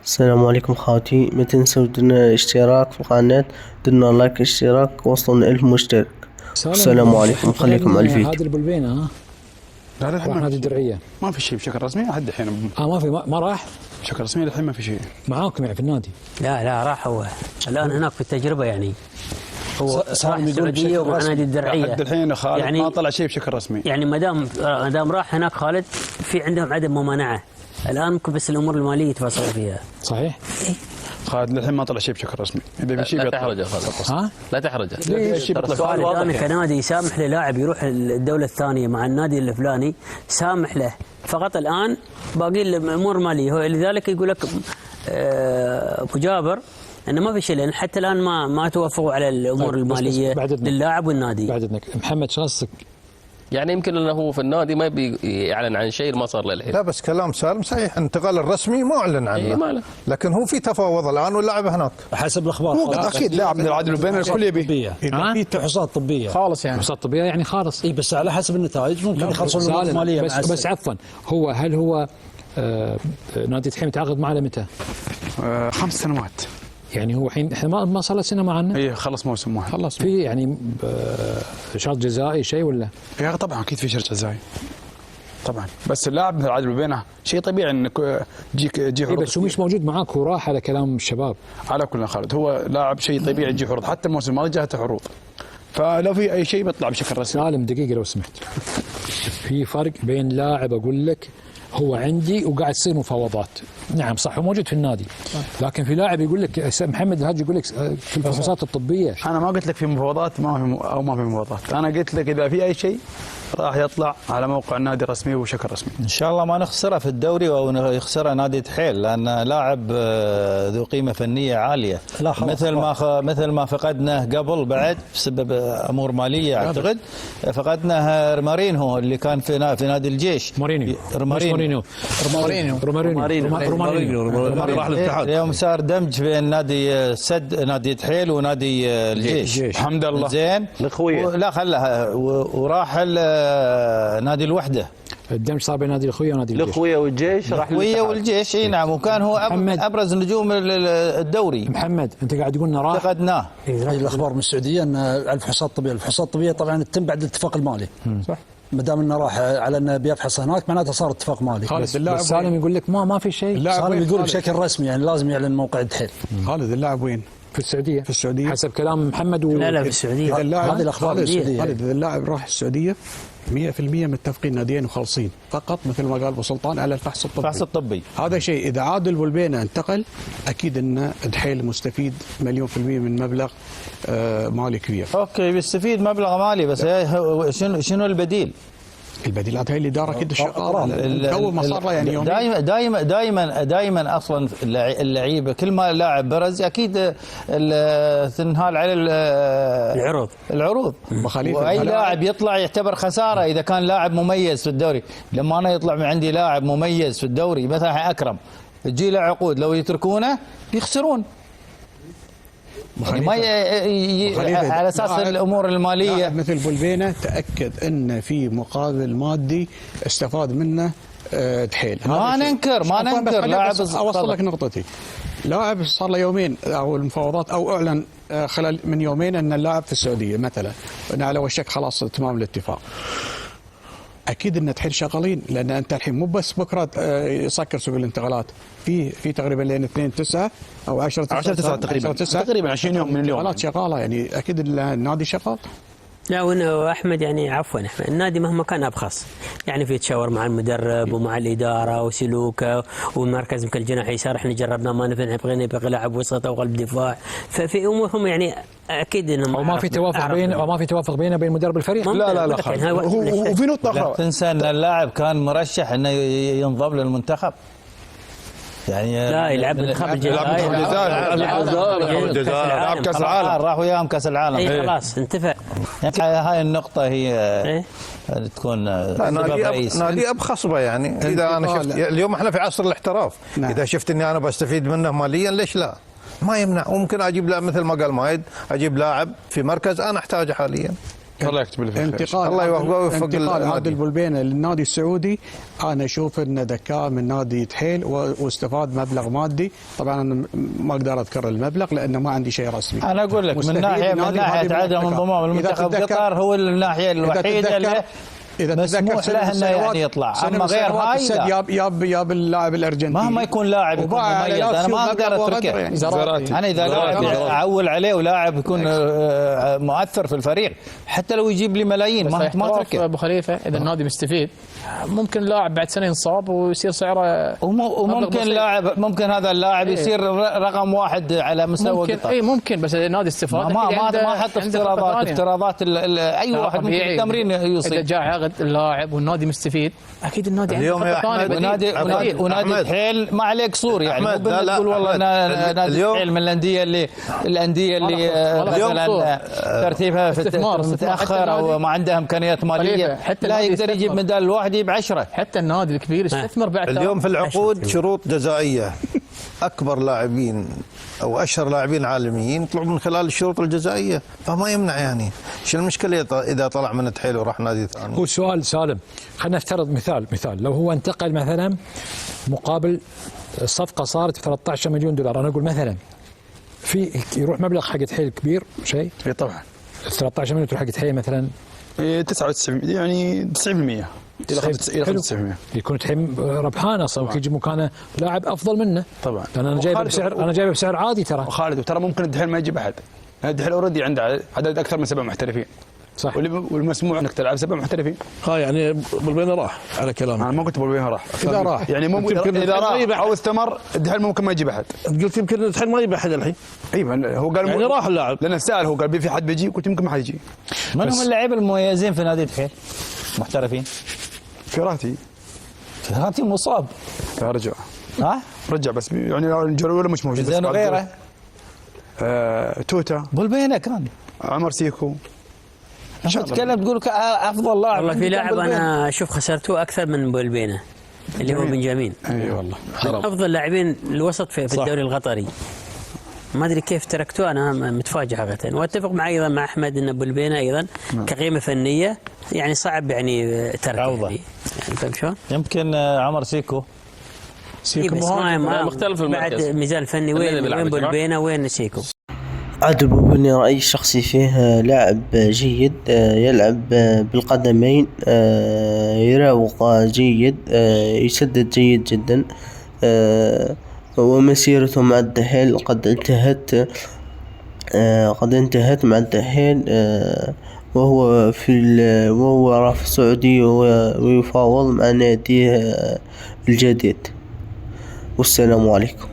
السلام عليكم خاوتي، ما تنسوا دنا اشتراك في القناة، دنا لايك اشتراك، وصلنا 1000 مشترك. السلام عليكم، خليكم على الفيديو. هذا البلبينة ها؟ لا لا راح نادي الدرعية. ما في شيء بشكل رسمي لحد الحين. ما في ما راح بشكل رسمي للحين ما في شيء معاكم يعني في النادي؟ لا راح هو الان هناك في التجربه يعني. هو راح يقول السعوديه ومع نادي الدرعيه لحد الحين خالد يعني ما طلع شيء بشكل رسمي. يعني ما دام راح هناك خالد في عندهم عدم ممانعه. الان ممكن بس الامور الماليه يتفاصلوا فيها. صحيح؟ خالد للحين ما طلع شيء بشكل رسمي. اذا في شيء لا بيطلع. تحرج يا خالد. ها؟ لا تحرج. السؤال الان كنادي يسامح للاعب يروح الدوله الثانيه مع النادي الفلاني، سامح له فقط. الان باقي الامور الماليه، هو لذلك يقول لك ابو جابر انه ما في شيء، لان حتى الان ما توافقوا على الامور الماليه للاعب والنادي. بعد اذنك محمد، شو قصدك؟ يعني يمكن انه هو في النادي ما يبي يعلن عن شيء ما صار للحين. لا بس كلام سالم صحيح، الانتقال الرسمي ما اعلن عنه. لكن هو في تفاوض الان واللاعب هناك حسب الاخبار. اكيد لاعب من العدل وبين الكل يبي. في فحوصات طبيه خالص يعني. فحوصات طبيه يعني خالص. اي بس على حسب النتائج ممكن يخلصون الامور الماليه. بس عفوا، هل هو نادي الحين متعاقد معه لمتى؟ 5 سنوات. يعني هو الحين احنا ما صار له سنه معنا. اي خلص موسم واحد. خلص في يعني شرط جزائي شيء ولا؟ يا طبعا اكيد في شرط جزائي. طبعا بس اللاعب من العدل وبينه شيء طبيعي انك تجي عروض. بس هو مش موجود معاك، هو راح على كلام الشباب. على كل خالد هو لاعب شيء طبيعي تجي عروض، حتى الموسم الماضي جاته عروض. فلو في اي شيء بيطلع بشكل رسمي. سالم دقيقه لو سمحت. في فرق بين لاعب اقول لك هو عندي وقاعد تصير مفاوضات، نعم صح هو موجود في النادي، لكن في لاعب يقول لك محمد الهاج يقول لك في الفحوصات الطبيه. انا ما قلت لك في مفاوضات ما في مفاوضات، انا قلت لك اذا في اي شيء راح يطلع على موقع النادي الرسمي وبشكل رسمي. ان شاء الله ما نخسره في الدوري او يخسره نادي تحيل، لان لاعب ذو قيمه فنيه عاليه. مثل ما فقدناه قبل بعد بسبب امور ماليه اعتقد. فقدناه مارينهو اللي كان في نادي الجيش. مارينو راح للاتحاد. اليوم صار دمج بين نادي نادي تحيل ونادي الجيش. الحمد لله. زين. لا خلها وراح نادي الوحده. الدمج صار بين نادي الاخويه ونادي الجيش. الاخويه والجيش راح والجيش. اي نعم، وكان هو ابرز نجوم الدوري. محمد انت قاعد تقول انه راح. فقدناه. هذه الاخبار من السعوديه ان الفحوصات الطبيه طبعا تتم بعد الاتفاق المالي. صح. ما دام انه راح على انه بيفحص هناك معناته صار اتفاق مالي. بس سالم يقول لك ما في شيء. سالم يقول بشكل رسمي يعني لازم يعلن موقع دحيل. خالد اللاعب وين؟ في السعوديه. في السعوديه حسب كلام محمد لا في السعوديه. هذه الاخبار السعوديه. خالد اذا اللاعب راح السعوديه 100% متفقين ناديين وخالصين، فقط مثل ما قال ابو سلطان على الفحص الطبي. هذا شيء. اذا عادل والبينه انتقل اكيد ان دحيل مستفيد 100% من مبلغ مالي كبير. اوكي بيستفيد مبلغ مالي، بس شنو البديل؟ البديل هذا الاداره اكيد الشغال اول ما صار له يعني يومين. دائما اصلا اللعيبه كل ما لاعب برز اكيد تنهال على العروض. واي لاعب يطلع يعتبر خساره اذا كان لاعب مميز في الدوري. لما انا يطلع من عندي لاعب مميز في الدوري مثلا اكرم، تجي له عقود لو يتركونه يخسرون. يعني ما على اساس الامور الماليه. مثل بلبينه تاكد ان في مقابل مادي استفاد منه دحيل. ما ننكر لاعب. اوصل لك نقطتي. لاعب صار له يومين او المفاوضات او اعلن خلال من يومين ان اللاعب في السعوديه مثلا، على وشك خلاص تمام الاتفاق. اكيد ان دحين شغالين، لان انت الحين مو بس بكره يسكر سوق الانتقالات، في تقريبا لين 2/9 او 10/9 تقريبا 20 يوم من اليوم. انتقالات شغاله يعني اكيد النادي شغال. لا واحمد يعني عفوا احمد، النادي مهما كان ابخص يعني في تشاور مع المدرب ومع الاداره وسلوكه والمركز يمكن الجناح يسار احنا جربنا ما نفع، بغينا يبقى لاعب وسط او قلب دفاع، ففي امورهم يعني اكيد انهم او ما في توافق بينه وبين مدرب الفريق. لا وفي نقطه اخرى لا تنسى ان اللاعب كان مرشح انه ينضم للمنتخب. يعني لا يلعب منتخب الجزائر. يلعب كاس العالم، راح وياهم كاس العالم. اي خلاص انتفع. هاي النقطة هي تكون نادي ابخصبه يعني. اذا انا شفت اليوم احنا في عصر الاحتراف. اذا شفت اني انا بستفيد منه ماليا ليش لا؟ ما يمنع. وممكن اجيب لاعب مثل ما قال مايد، اجيب لاعب في مركز انا احتاجه حاليا. الله يكتب له انتقال الله يوفقه. انتقال عادل البلبينه للنادي السعودي انا اشوف انه ذكاء من نادي تحيل واستفاد مبلغ مادي. طبعا انا ما اقدر اذكر المبلغ لانه ما عندي شيء رسمي. انا اقول لك من ناحيه عدم انضمام المنتخب قطر هو الناحيه الوحيده اللي إذا مسموح له انه يعني يطلع، اما غير هاي ياب اللاعب الارجنتيني مهما يكون لاعب يكون مميز انا ما اقدر اتركه. انا اذا لاعب اعول عليه ولاعب يكون مؤثر في الفريق حتى لو يجيب لي ملايين ما اتركه. ابو خليفه اذا النادي مستفيد ممكن لاعب بعد سنه ينصاب ويصير سعره وممكن لاعب ممكن هذا اللاعب يصير رقم واحد على مستوى قطر. اي ممكن بس النادي استفاد ما حط افتراضات اي واحد ممكن التمرين يوصل. اذا جاء عقد اللاعب والنادي مستفيد اكيد النادي اليوم يا احمد ونادي تحيل ما عليه قصور يعني مو بنقول والله نادي تحيل من الانديه اللي مثلا ترتيبها في متاخر او ما عندها امكانيات ماليه لا يقدر يجيب ميدال الواحد يجيب 10. حتى النادي الكبير يستثمر بعد اليوم في العقود شروط جزائيه. اكبر لاعبين او اشهر لاعبين عالميين يطلعوا من خلال الشروط الجزائيه فما يمنع يعني. شو المشكله اذا طلع من تحيل وراح نادي ثاني؟ هو سؤال سالم. خلينا نفترض مثال لو هو انتقل مثلا مقابل الصفقه صارت 13 مليون دولار، انا اقول مثلا في يروح مبلغ حق تحيل كبير شيء. اي طبعا 13 مليون تروح حق تحيل مثلا 99 يعني 90% الى 95% يكون تحيل ربحان اصلا ويجي مكانه لاعب افضل منه طبعا. لان انا جايبه بسعر عادي ترى. وخالد وترى ممكن الدحيل ما يجيب احد. الدحيل اوريدي عنده عدد اكثر من 7 محترفين صح والمسموح انك تلعب 7 محترفين. يعني بلبينه راح على كلامك. انا ما قلت بلبينه راح اذا راح يعني ممكن اذا راح او استمر الدحيل ممكن ما يجيب احد. قلت يمكن الدحيل ما يجيب احد الحين. ايوه هو قال يعني راح اللاعب لان سال هو قال في حد بيجي قلت يمكن ما حد يجي. من هم اللاعبين المميزين في نادي تحيل محترفين؟ فيراتي مصاب رجع رجع بس يعني الجوله مش موجود. زين غيره توتا بلبينه كان عمر سيكو. انت تتكلم تقول افضل لاعب. والله في لاعب انا اشوف خسرته اكثر من بلبينه اللي هو بنجامين. اي والله افضل لاعبين الوسط في الدوري القطري. ما ادري كيف تركتوه انا متفاجئ حقيقه. واتفق مع ايضا مع احمد ان بلبينه ايضا كقيمه فنيه يعني صعب يعني تركه يعني فهمت شلون؟ يمكن عمر سيكو مختلف المركز. بعد ميزان فني وين بلبينه وين سيكو. عادل البلبيني رأيي الشخصي فيه لاعب جيد يلعب بالقدمين يراوغ جيد يسدد جيد جدا ومسيرته مع الدحيل قد انتهت مع الدحيل وهو وهو في السعودية ويفاوض مع ناديه الجديد. والسلام عليكم.